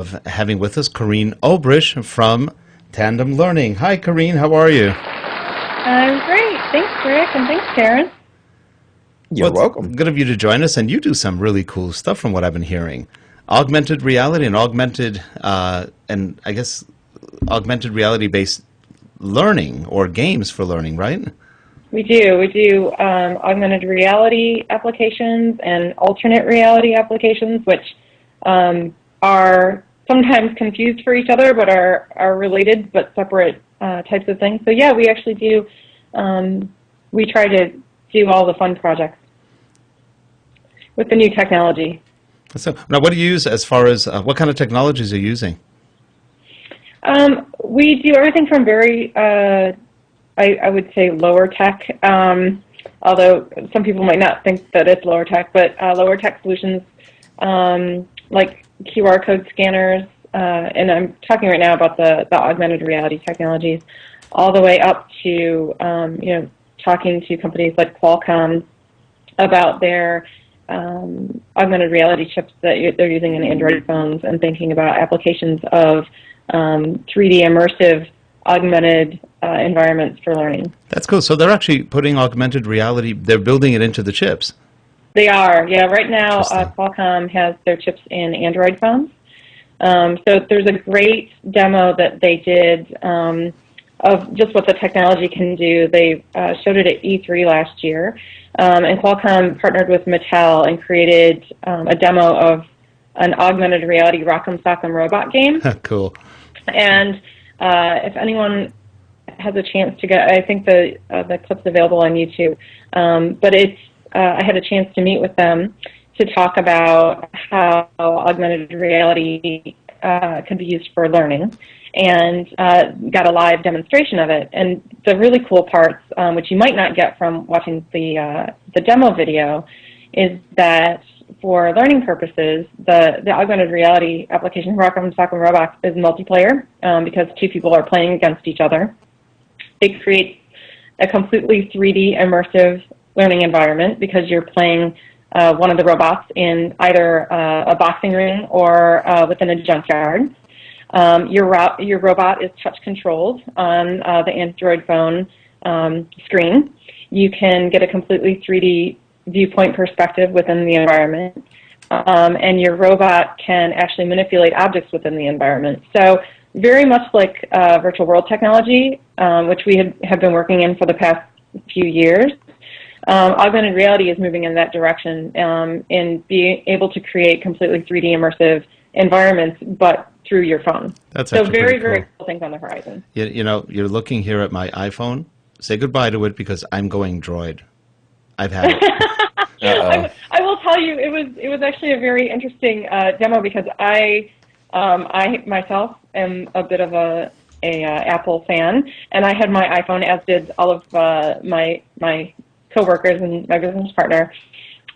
of having with us Corrine Obrish from Tandem Learning. Hi, Corrine. How are you? I'm great. Thanks, Rick, and thanks, Karen. You're welcome. Good of you to join us, and you do some really cool stuff from what I've been hearing. Augmented reality and augmented reality-based learning or games for learning, right? We do augmented reality applications and alternate reality applications, which are sometimes confused for each other, but are related but separate types of things. So yeah, we actually do. We try to do all the fun projects with the new technology. So now, what do you use as far as what kind of technologies are you using? We do everything from very, I would say, lower tech, although some people might not think that it's lower tech, but lower tech solutions like QR code scanners, and I'm talking right now about the augmented reality technologies, all the way up to talking to companies like Qualcomm about their augmented reality chips that they're using in Android phones, and thinking about applications of 3D immersive augmented environments for learning. That's cool. So they're actually putting augmented reality, they're building it into the chips. They are, yeah. Right now, Qualcomm has their chips in Android phones. So there's a great demo that they did of just what the technology can do. They showed it at E3 last year, and Qualcomm partnered with Mattel and created a demo of an augmented reality Rock'em Sock'em Robot game. Cool. And if anyone has a chance to get, I think the clip's available on YouTube, but I had a chance to meet with them to talk about how augmented reality can be used for learning, and got a live demonstration of it. And the really cool parts, which you might not get from watching the demo video, is that for learning purposes, the augmented reality application Rock'em Sock'em Robots is multiplayer because two people are playing against each other. It creates a completely 3D immersive learning environment because you're playing one of the robots in either a boxing ring or within a junkyard. Your robot is touch controlled on the Android phone screen. You can get a completely 3D viewpoint perspective within the environment, and your robot can actually manipulate objects within the environment. So very much like virtual world technology, which we have been working in for the past few years, augmented reality is moving in that direction in being able to create completely 3D immersive environments, but through your phone. That's so very cool things on the horizon. You know, you're looking here at my iPhone. Say goodbye to it because I'm going Droid. I've had it. I will tell you, it was actually a very interesting demo because I myself am a bit of a Apple fan, and I had my iPhone, as did all of my coworkers and my business partner,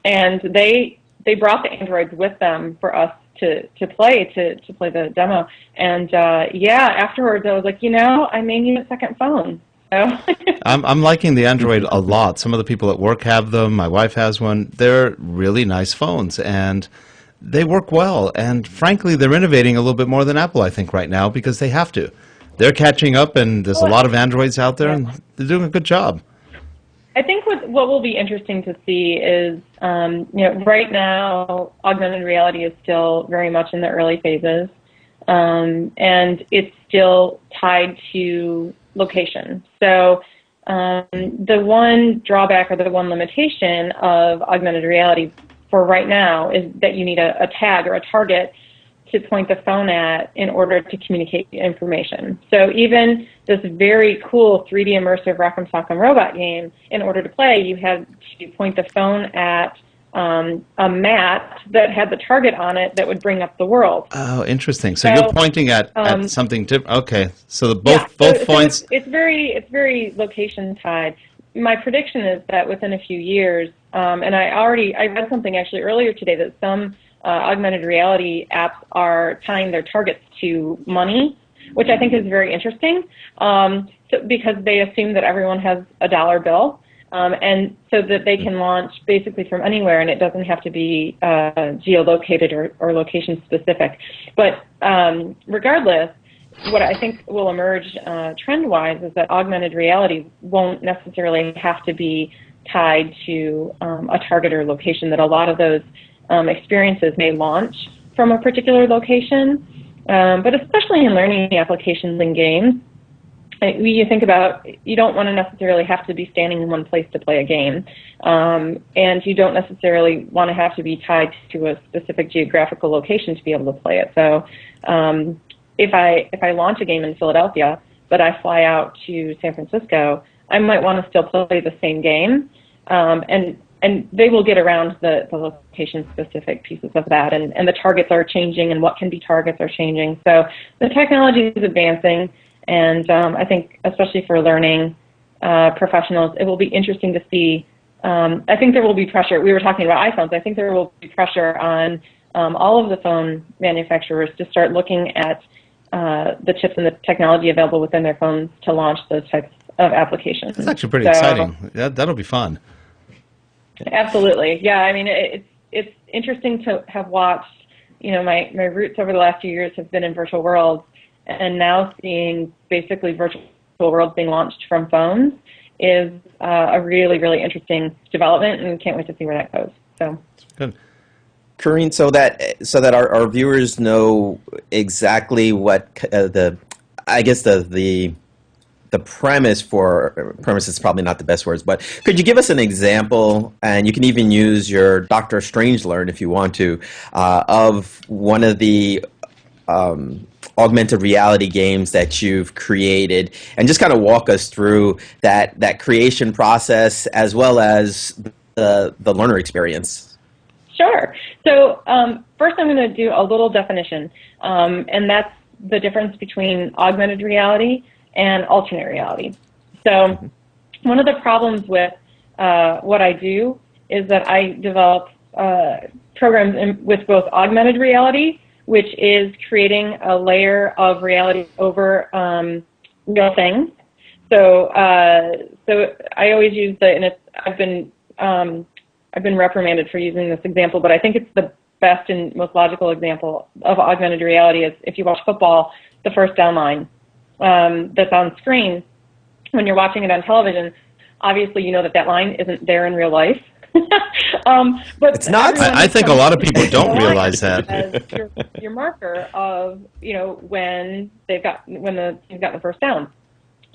and they brought the Androids with them for us to play the demo. And yeah, afterwards I was like, I may need a second phone. I'm liking the Android a lot. Some of the people at work have them. My wife has one. They're really nice phones, and they work well. And frankly, they're innovating a little bit more than Apple, I think, right now, because they have to. They're catching up, and there's a lot of Androids out there, and they're doing a good job. I think what will be interesting to see is, right now, augmented reality is still very much in the early phases, and it's still tied to location. So the one drawback or the one limitation of augmented reality for right now is that you need a tag or a target to point the phone at in order to communicate information. So even this very cool 3D immersive Rock'em Sock'em Robot game, in order to play, you had to point the phone at a mat that had the target on it that would bring up the world. Oh, interesting. So you're pointing at something different. Okay, so both points. So it's very location tied. My prediction is that within a few years, and I read something actually earlier today that some augmented reality apps are tying their targets to money, which I think is very interesting, because they assume that everyone has a dollar bill. and so that they can launch basically from anywhere, and it doesn't have to be geolocated or location specific. But regardless, what I think will emerge trend-wise is that augmented reality won't necessarily have to be tied to a target or location, that a lot of those experiences may launch from a particular location, but especially in learning applications and games. You think about, you don't want to necessarily have to be standing in one place to play a game, and you don't necessarily want to have to be tied to a specific geographical location to be able to play it. So if I launch a game in Philadelphia, but I fly out to San Francisco, I might want to still play the same game, and they will get around the location-specific pieces of that, and the targets are changing, and what can be targets are changing. So the technology is advancing, and I think especially for learning professionals, it will be interesting to see. I think there will be pressure. We were talking about iPhones. I think there will be pressure on all of the phone manufacturers to start looking at the chips and the technology available within their phones to launch those types of applications. That's actually pretty exciting. That'll be fun. Absolutely. Yeah, I mean, it's interesting to have watched, my roots over the last few years have been in virtual worlds, and now seeing basically virtual worlds being launched from phones is a really, really interesting development, and can't wait to see where that goes. So good. Corinne, so that our viewers know exactly what the premise is probably not the best words, but could you give us an example, and you can even use your Dr. Strangelove if you want to, of one of the augmented reality games that you've created, and just kind of walk us through that creation process as well as the learner experience? Sure. So first I'm going to do a little definition, and that's the difference between augmented reality and alternate reality. So one of the problems with what I do is that I develop programs with both augmented reality, which is creating a layer of reality over real things. So I always use and I've been reprimanded for using this example, but I think it's the best and most logical example of augmented reality is if you watch football, the first down line that's on screen. When you're watching it on television, obviously you know that line isn't there in real life. But it's not. I think a lot of people don't realize that. As your marker of when the team's got the first down.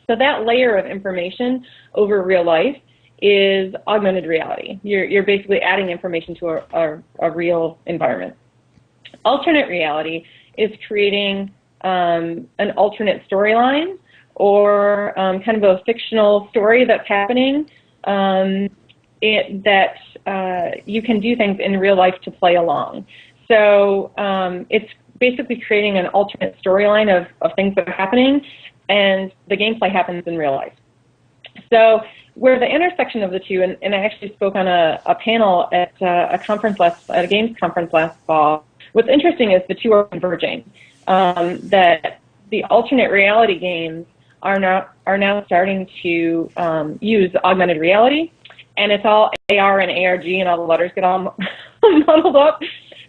So that layer of information over real life is augmented reality. You're basically adding information to a real environment. Alternate reality is creating an alternate storyline or kind of a fictional story that's happening that you can do things in real life to play along. So it's basically creating an alternate storyline of things that are happening, and the gameplay happens in real life. So where the intersection of the two, and I actually spoke on a panel at a games conference last fall. What's interesting is the two are converging. That the alternate reality games are now starting to use augmented reality, and it's all AR and ARG, and all the letters get all muddled up.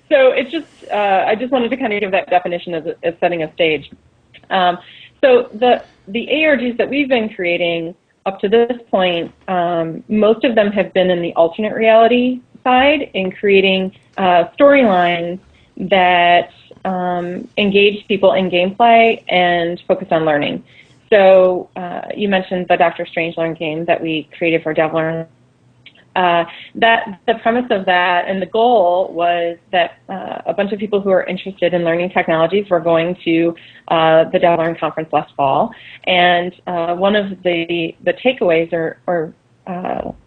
So it's just I just wanted to kind of give that definition as setting a stage. So the ARGs that we've been creating up to this point, most of them have been in the alternate reality side in creating storylines that engage people in gameplay and focus on learning. So you mentioned the Dr. Strangelove game that we created for DevLearn. That the premise of that and the goal was that a bunch of people who are interested in learning technologies were going to the DevLearn conference last fall, and one of the takeaways or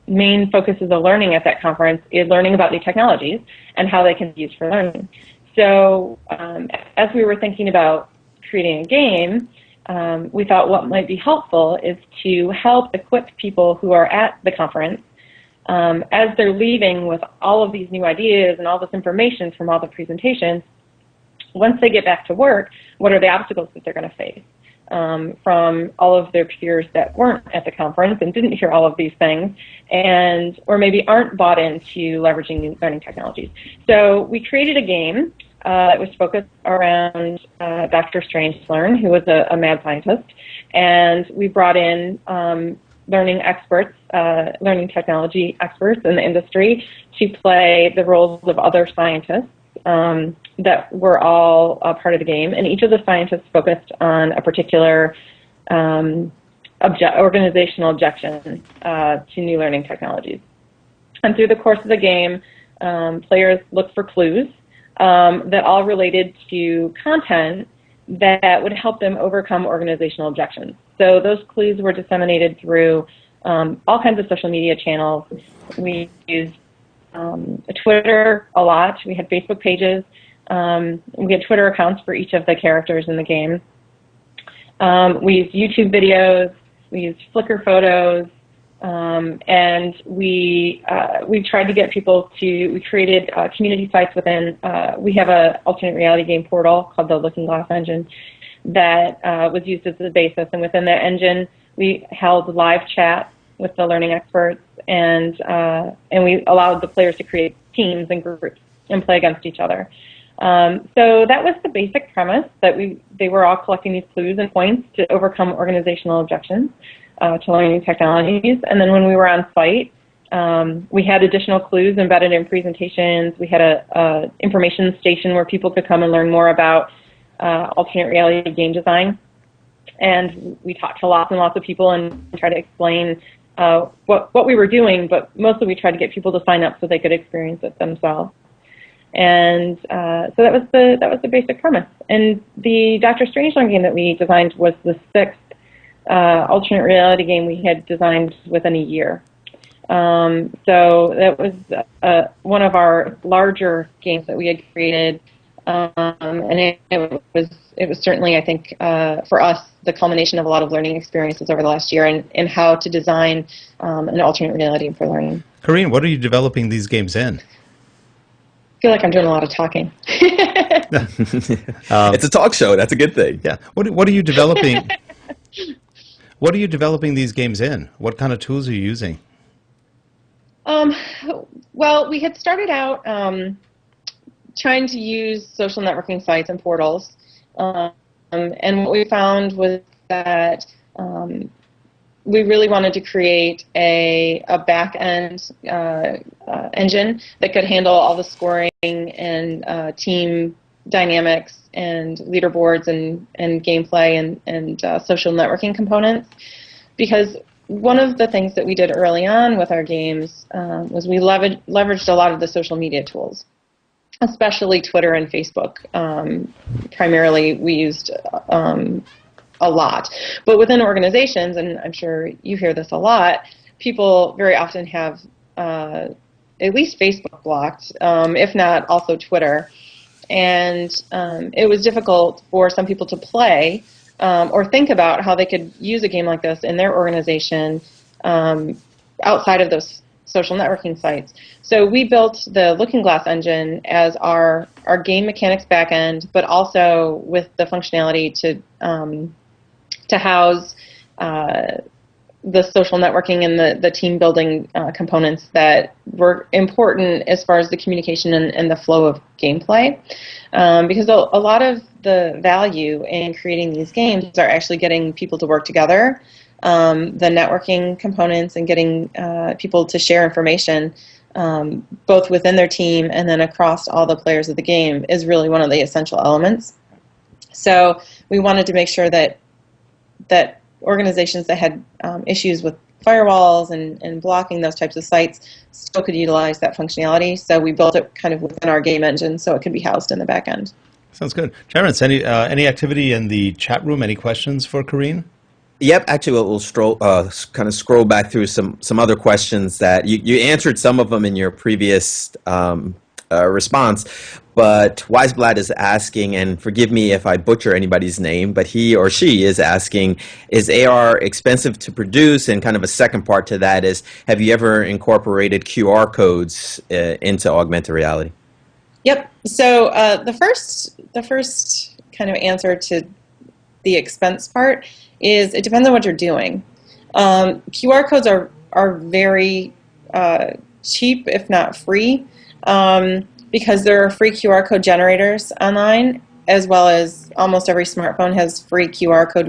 main focuses of learning at that conference is learning about new technologies and how they can be used for learning. So as we were thinking about creating a game, we thought what might be helpful is to help equip people who are at the conference as they're leaving with all of these new ideas and all this information from all the presentations. Once they get back to work, what are the obstacles that they're going to face? from all of their peers that weren't at the conference and didn't hear all of these things, and or maybe aren't bought into leveraging new learning technologies. So we created a game that was focused around Dr. Strangelern, who was a mad scientist, and we brought in learning experts, learning technology experts in the industry to play the roles of other scientists that were all a part of the game. And each of the scientists focused on a particular organizational objection to new learning technologies. And through the course of the game, players looked for clues that all related to content that would help them overcome organizational objections. So those clues were disseminated through all kinds of social media channels. We used Twitter a lot. We had Facebook pages. We had Twitter accounts for each of the characters in the game. We used YouTube videos. We used Flickr photos. And we tried to get people to, we created community sites within, we have an alternate reality game portal called the Looking Glass Engine that was used as the basis. And within that engine, we held live chat with the learning experts, and we allowed the players to create teams and groups and play against each other. So that was the basic premise, that they were all collecting these clues and points to overcome organizational objections to learning technologies. And then when we were on site, we had additional clues embedded in presentations. We had a information station where people could come and learn more about alternate reality game design. And we talked to lots and lots of people and tried to explain what we were doing, but mostly we tried to get people to sign up so they could experience it themselves. And so that was the basic premise. And the Dr. Strangelern game that we designed was the 6th alternate reality game we had designed within a year. So that was one of our larger games that we had created, and it was certainly, I think, for us, the culmination of a lot of learning experiences over the last year, and how to design an alternate reality for learning. Corinne, what are you developing these games in? I feel like I'm doing a lot of talking. It's a talk show. That's a good thing. Yeah. What are you developing? What are you developing these games in? What kind of tools are you using? Well, we had started out trying to use social networking sites and portals, and what we found was that we really wanted to create a back-end engine that could handle all the scoring and team dynamics and leaderboards and gameplay and social networking components. Because one of the things that we did early on with our games was we leveraged a lot of the social media tools, especially Twitter and Facebook. Primarily, we used a lot. But within organizations, and I'm sure you hear this a lot, people very often have at least Facebook blocked, if not also Twitter. And it was difficult for some people to play or think about how they could use a game like this in their organization outside of those social networking sites. So we built the Looking Glass engine as our game mechanics backend, but also with the functionality to house the social networking and the team building components that were important as far as the communication and the flow of gameplay. Because a lot of the value in creating these games are actually getting people to work together, the networking components, and getting people to share information both within their team and then across all the players of the game is really one of the essential elements. So we wanted to make sure that organizations that had issues with firewalls and blocking those types of sites still could utilize that functionality. So we built it kind of within our game engine so it could be housed in the back end. Sounds good. Terrence, any activity in the chat room? Any questions for Corinne? Yep, actually, we'll kind of scroll back through some other questions that you answered some of them in your previous response. But Wiseblad is asking, and forgive me if I butcher anybody's name, but he or she is asking, is AR expensive to produce? And kind of a second part to that is, have you ever incorporated QR codes into augmented reality? Yep. So the first kind of answer to the expense part is it depends on what you're doing. QR codes are very cheap, if not free, because there are free QR code generators online, as well as almost every smartphone has free QR code